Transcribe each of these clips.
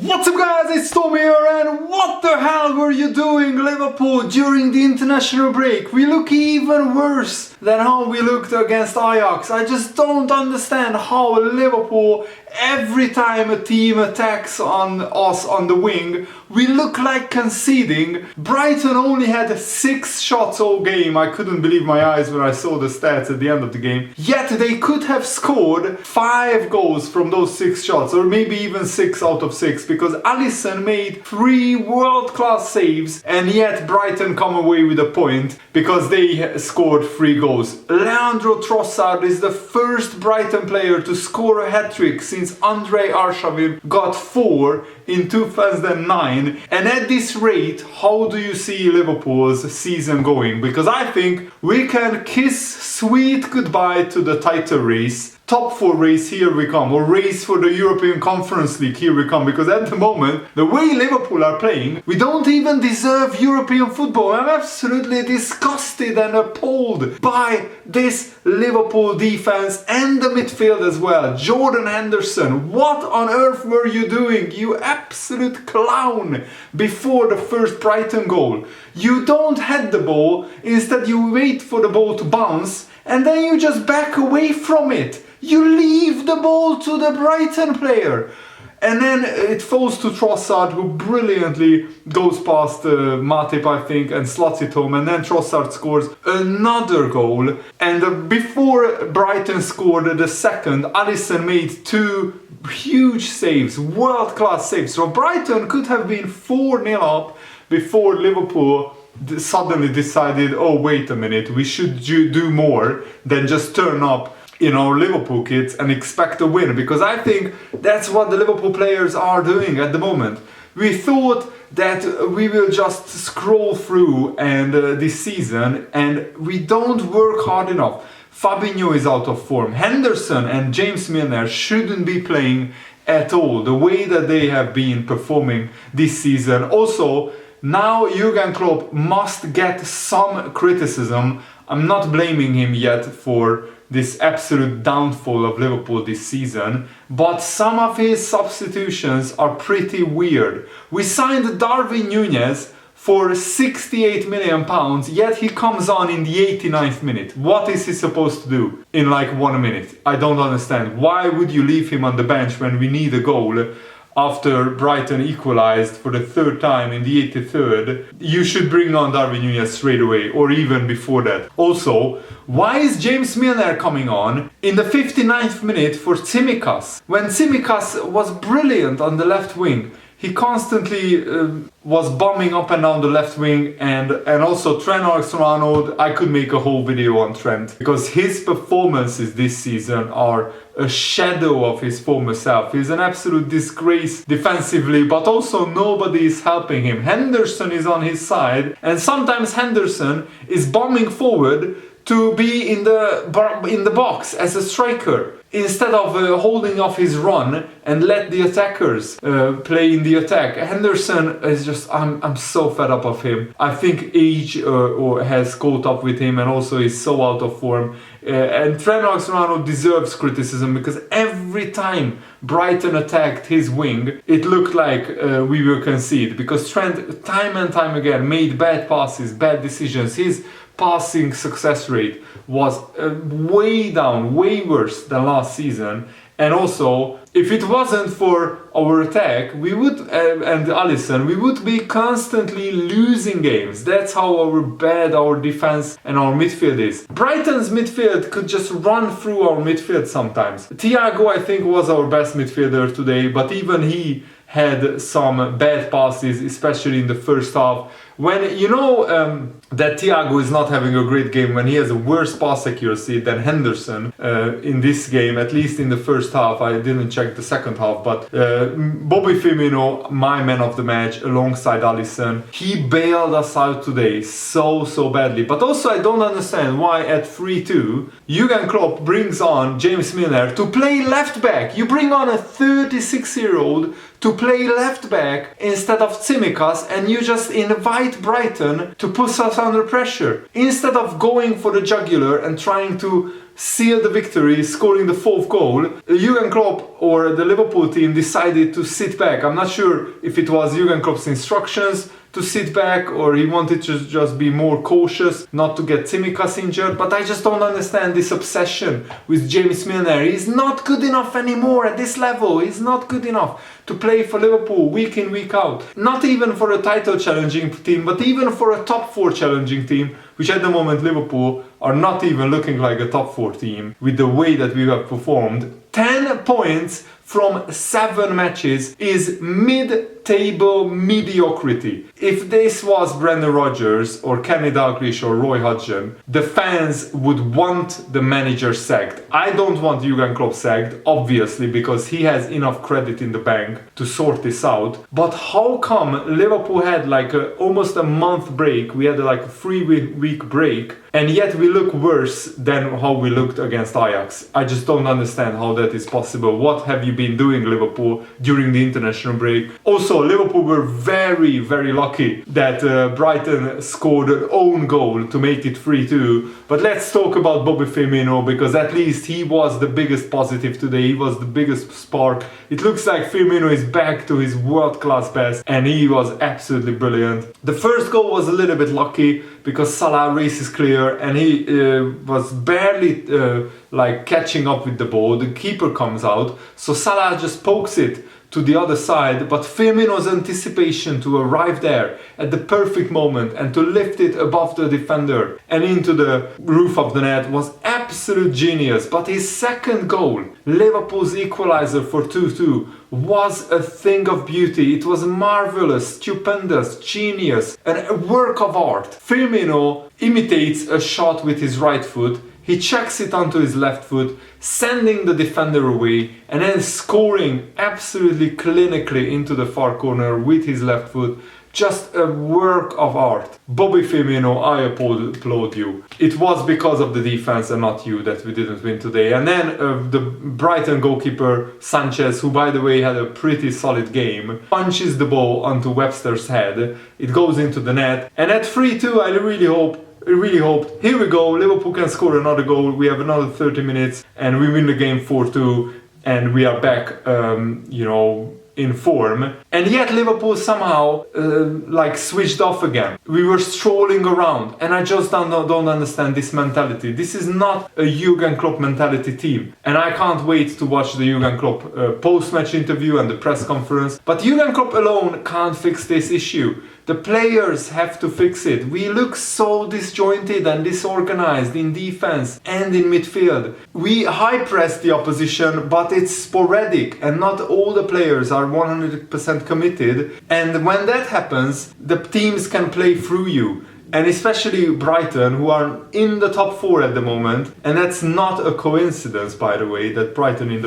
What's up guys, it's Tommy here, and what the hell were you doing, Liverpool, during the international break? We look even worse than how we looked against Ajax. I just don't understand how Liverpool, every time a team attacks on us on the wing, we look like conceding. Brighton only had 6 shots all game. I couldn't believe my eyes when I saw the stats at the end of the game. Yet they could have scored 5 goals from those 6 shots, or maybe even 6 out of 6, because Alisson made 3 world-class saves, and yet Brighton come away with a point because they scored 3 goals. Leandro Trossard is the first Brighton player to score a hat-trick since Andrei Arshavin got 4 in 2009, and at this rate, how do you see Liverpool's season going? Because I think we can kiss sweet goodbye to the title race. Top 4 race, here we come, or race for the European Conference League, here we come, because at the moment, the way Liverpool are playing, we don't even deserve European football. I'm absolutely disgusted and appalled by this Liverpool defense and the midfield as well. Jordan Henderson, what on earth were you doing, you absolute clown, before the first Brighton goal? You don't head the ball, instead you wait for the ball to bounce, and then you just back away from it. You leave the ball to the Brighton player. And then it falls to Trossard, who brilliantly goes past Matip, I think, and slots it home. And then Trossard scores another goal. And before Brighton scored the second, Alisson made 2 huge saves, world-class saves. So Brighton could have been 4-0 up before Liverpool suddenly decided, oh, wait a minute, we should do more than just turn up in our Liverpool kits and expect a win, because I think that's what the Liverpool players are doing at the moment. We thought that we will just scroll through and this season, and we don't work hard enough. Fabinho is out of form. Henderson and James Milner shouldn't be playing at all, the way that they have been performing this season. Also, now Jurgen Klopp must get some criticism. I'm not blaming him yet for this absolute downfall of Liverpool this season, but some of his substitutions are pretty weird. We signed Darwin Núñez for £68 million, yet he comes on in the 89th minute. What is he supposed to do in like 1 minute? I don't understand. Why would you leave him on the bench when we need a goal? After Brighton equalized for the 3rd time in the 83rd, you should bring on Darwin Núñez straight away, or even before that. Also, why is James Milner coming on in the 59th minute for Tsimikas? When Tsimikas was brilliant on the left wing, he constantly was bombing up and down the left wing, and also Trent Alexander-Arnold. I could make a whole video on Trent, because his performances this season are a shadow of his former self. He's an absolute disgrace defensively, but also nobody is helping him. Henderson is on his side, and sometimes Henderson is bombing forward to be in the box as a striker, instead of holding off his run and let the attackers play in the attack. Henderson is just, I'm so fed up of him. I think age has caught up with him, and also he's so out of form. And Trent Alexander-Arnold deserves criticism, because every time Brighton attacked his wing, it looked like we will concede, because Trent time and time again made bad passes, bad decisions. His passing success rate was way down, way worse than last season. And also, if it wasn't for our attack, we would, and Alisson, we would be constantly losing games. That's how bad our defense and our midfield is. Brighton's midfield could just run through our midfield sometimes. Thiago, I think, was our best midfielder today, but even he had some bad passes, especially in the first half. When you know that Thiago is not having a great game, when he has a worse pass accuracy than Henderson in this game, at least in the first half. I didn't check the second half, but Bobby Firmino, my man of the match, alongside Alisson, he bailed us out today so badly. But also, I don't understand why at 3-2 Jurgen Klopp brings on James Milner to play left back. You bring on a 36-year-old to play left back instead of Tsimikas, and you just invite Brighton to put us under pressure, instead of going for the jugular and trying to seal the victory, scoring the 4th goal, Jurgen Klopp or the Liverpool team decided to sit back. I'm not sure if it was Jurgen Klopp's instructions to sit back or he wanted to just be more cautious not to get Tsimikas injured, but I just don't understand this obsession with James Milner. He's not good enough anymore at this level. He's not good enough to play for Liverpool week in, week out. Not even for a title challenging team, but even for a top 4 challenging team, which at the moment Liverpool are not even looking like a top 4 team with the way that we have performed. 10 points from 7 matches is mid-table mediocrity. If this was Brendan Rodgers or Kenny Dalglish or Roy Hodgson, the fans would want the manager sacked. I don't want Jurgen Klopp sacked, obviously, because he has enough credit in the bank to sort this out. But how come Liverpool had like almost a month break? We had like a 3-week break, and yet we look worse than how we looked against Ajax. I just don't understand how that is possible. What have you been doing, Liverpool, during the international break? Also, Liverpool were very, very lucky that Brighton scored an own goal to make it 3-2. But let's talk about Bobby Firmino, because at least he was the biggest positive today. He was the biggest spark. It looks like Firmino is back to his world-class best, and he was absolutely brilliant. The first goal was a little bit lucky because Salah races clear and he was barely like catching up with the ball. The keeper comes out, so Salah just pokes it to the other side, but Firmino's anticipation to arrive there at the perfect moment and to lift it above the defender and into the roof of the net was absolute genius. But his second goal, Liverpool's equalizer for 2-2, was a thing of beauty. It was marvelous, stupendous, genius, and a work of art. Firmino imitates a shot with his right foot. He chucks it onto his left foot, sending the defender away, and then scoring absolutely clinically into the far corner with his left foot. Just a work of art. Bobby Firmino, I applaud you. It was because of the defense and not you that we didn't win today. And then the Brighton goalkeeper, Sanchez, who by the way had a pretty solid game, punches the ball onto Webster's head. It goes into the net. And at 3-2, I really hoped, here we go, Liverpool can score another goal, we have another 30 minutes and we win the game 4-2 and we are back, in form. And yet Liverpool somehow switched off again. We were strolling around and I just don't understand this mentality. This is not a Jurgen Klopp mentality team. And I can't wait to watch the Jurgen Klopp post-match interview and the press conference. But Jurgen Klopp alone can't fix this issue. The players have to fix it. We look so disjointed and disorganized in defense and in midfield. We high press the opposition, but it's sporadic and not all the players are 100% committed. And when that happens, the teams can play through you. And especially Brighton, who are in the top 4 at the moment, and that's not a coincidence, by the way, that Brighton are in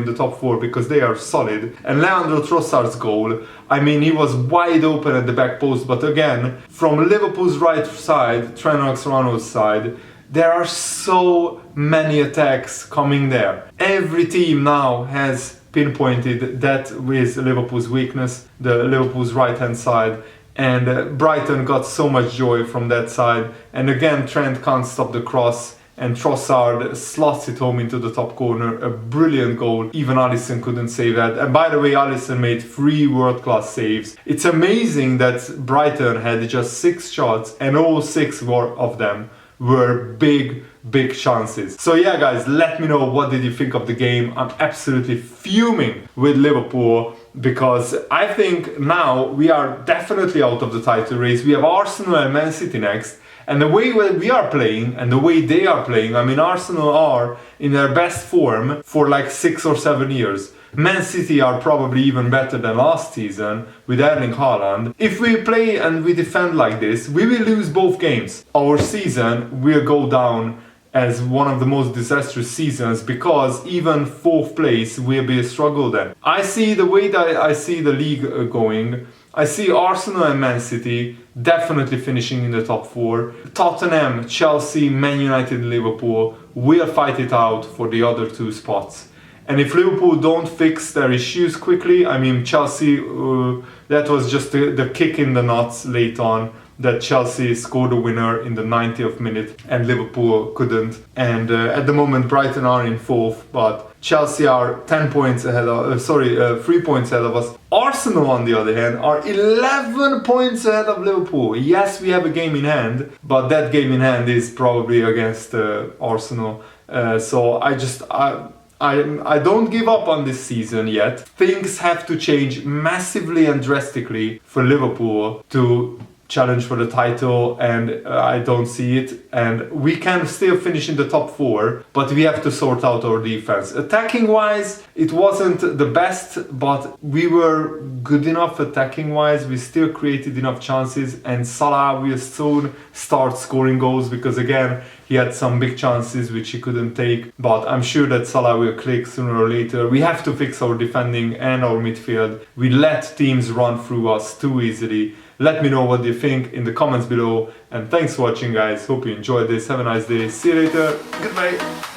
the top 4 because they are solid. And Leandro Trossard's goal, I mean, he was wide open at the back post, but again, from Liverpool's right side, Trent Alexander-Arnold's side, there are so many attacks coming there. Every team now has pinpointed that with Liverpool's weakness, the Liverpool's right-hand side. And Brighton got so much joy from that side. And again, Trent can't stop the cross. And Trossard slots it home into the top corner. A brilliant goal. Even Alisson couldn't save that. And by the way, Alisson made 3 world-class saves. It's amazing that Brighton had just 6 shots and all 6 of them were big chances. So yeah, guys, let me know what did you think of the game. I'm absolutely fuming with Liverpool because I think now we are definitely out of the title race. We have Arsenal and Man City next. And the way we are playing and the way they are playing, I mean, Arsenal are in their best form for like 6 or 7 years. Man City are probably even better than last season with Erling Haaland. If we play and we defend like this, we will lose both games. Our season will go down as one of the most disastrous seasons because even 4th place will be a struggle then. I see the way that I see the league going. I see Arsenal and Man City definitely finishing in the top 4. Tottenham, Chelsea, Man United, Liverpool will fight it out for the other 2 spots. And if Liverpool don't fix their issues quickly, I mean Chelsea, that was just the kick in the nuts late on. that Chelsea scored a winner in the 90th minute and Liverpool couldn't. And at the moment Brighton are in 4th, but Chelsea are 10 points ahead of, 3 points ahead of us. Arsenal, on the other hand, are 11 points ahead of Liverpool. Yes, we have a game in hand, but that game in hand is probably against Arsenal. So I don't give up on this season yet. Things have to change massively and drastically for Liverpool to challenge for the title, and I don't see it. And we can still finish in the top 4, but we have to sort out our defense. Attacking wise, it wasn't the best, but we were good enough attacking wise. We still created enough chances, and Salah will soon start scoring goals, because again, he had some big chances which he couldn't take, but I'm sure that Salah will click sooner or later. We have to fix our defending and our midfield. We let teams run through us too easily. Let me know what you think in the comments below, and thanks for watching, guys. Hope you enjoyed this. Have a nice day. See you later. Goodbye.